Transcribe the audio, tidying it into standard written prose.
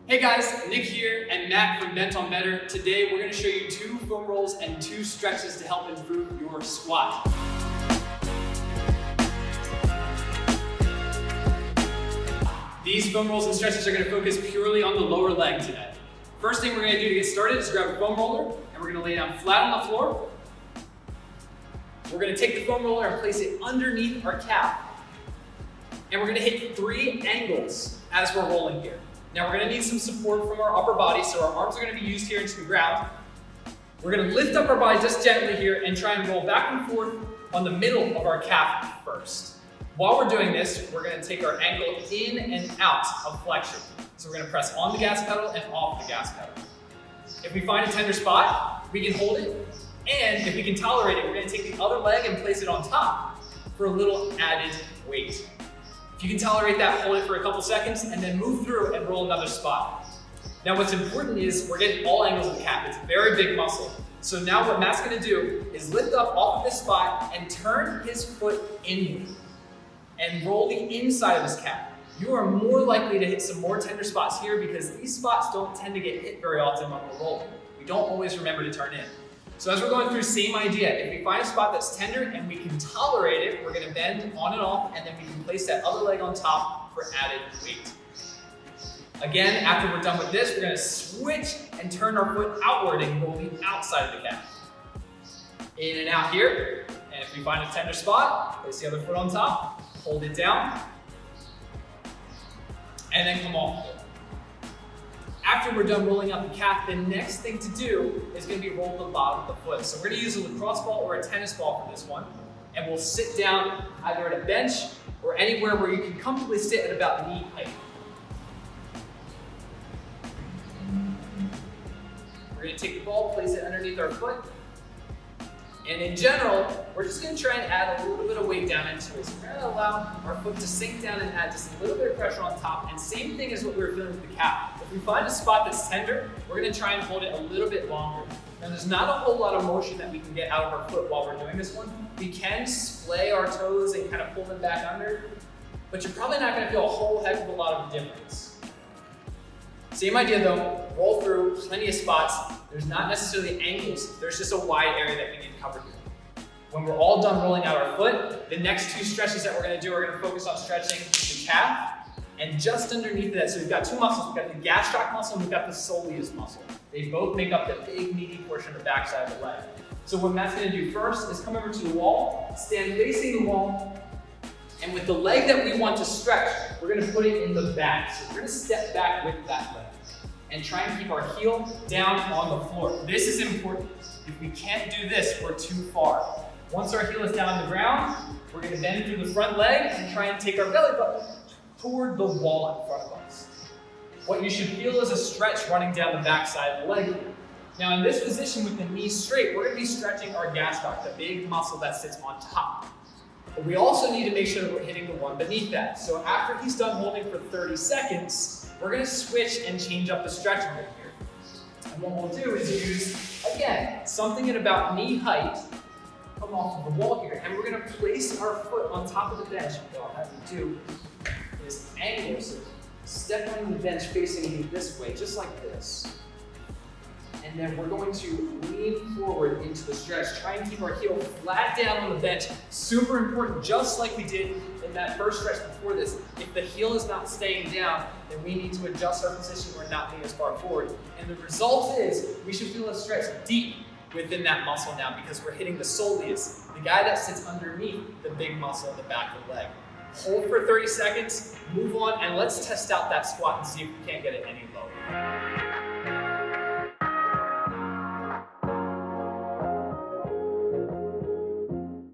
Hey guys, Nick here and Matt from Bent on Better. Today we're going to show you 2 foam rolls and 2 stretches to help improve your squat. These foam rolls and stretches are going to focus purely on the lower leg today. First thing we're going to do to get started is grab a foam roller and we're going to lay down flat on the floor. We're going to take the foam roller and place it underneath our calf. And we're going to hit 3 angles as we're rolling here. Now we're going to need some support from our upper body, so our arms are going to be used here into the ground. We're going to lift up our body just gently here and try and roll back and forth on the middle of our calf first. While we're doing this, we're going to take our ankle in and out of flexion. So we're going to press on the gas pedal and off the gas pedal. If we find a tender spot, we can hold it, and if we can tolerate it, we're going to take the other leg and place it on top for a little added weight. If you can tolerate that, hold it for a couple seconds and then move through and roll another spot. Now what's important is we're getting all angles of the calf. It's a very big muscle. So now what Matt's gonna do is lift up off of this spot and turn his foot inward and roll the inside of his calf. You are more likely to hit some more tender spots here because these spots don't tend to get hit very often when we're rolling. We don't always remember to turn in. So as we're going through, same idea. If we find a spot that's tender and we can tolerate it, we're gonna bend on and off, and then we can place that other leg on top for added weight. Again, after we're done with this, we're gonna switch and turn our foot outward and roll the outside of the calf. In and out here, and if we find a tender spot, place the other foot on top, hold it down, and then come off. After we're done rolling out the calf, the next thing to do is going to be roll the bottom of the foot. So we're going to use a lacrosse ball or a tennis ball for this one. And we'll sit down either at a bench or anywhere where you can comfortably sit at about knee height. We're going to take the ball, place it underneath our foot. And in general, we're just going to try and add a little bit of weight down into it. So we're going to allow our foot to sink down and add just a little bit of pressure on top. And same thing as what we were feeling with the calf. If we find a spot that's tender, we're going to try and hold it a little bit longer. Now there's not a whole lot of motion that we can get out of our foot while we're doing this one. We can splay our toes and kind of pull them back under, but you're probably not going to feel a whole heck of a lot of difference. Same idea though, roll through, plenty of spots. There's not necessarily angles, there's just a wide area that we need covered here. When we're all done rolling out our foot, the next 2 stretches that we're going to do are going to focus on stretching the calf and just underneath that. So we've got 2 muscles, we've got the gastroc muscle and we've got the soleus muscle. They both make up the big meaty portion of the backside of the leg. So what Matt's going to do first is come over to the wall, stand facing the wall, and with the leg that we want to stretch, we're going to put it in the back. So we're going to step back with that leg and try and keep our heel down on the floor. This is important. If we can't do this, we're too far. Once our heel is down on the ground, we're going to bend through the front leg and try and take our belly button toward the wall in front of us. What you should feel is a stretch running down the back side of the leg here. Now in this position with the knees straight, we're going to be stretching our gastroc, the big muscle that sits on top. But we also need to make sure that we're hitting the one beneath that. So after he's done holding for 30 seconds, we're going to switch and change up the stretch a bit here. And what we'll do is use, again, something at about knee height, come off of the wall here, and we're going to place our foot on top of the bench. What I'll have you do is angle, so step on the bench facing you this way, just like this. And then we're going to lean forward into the stretch. Try and keep our heel flat down on the bench. Super important, just like we did in that first stretch before this. If the heel is not staying down, then we need to adjust our position. We're not being as far forward. And the result is we should feel a stretch deep within that muscle now because we're hitting the soleus, the guy that sits underneath the big muscle in the back of the leg. Hold for 30 seconds, move on, and let's test out that squat and see if we can't get it any lower.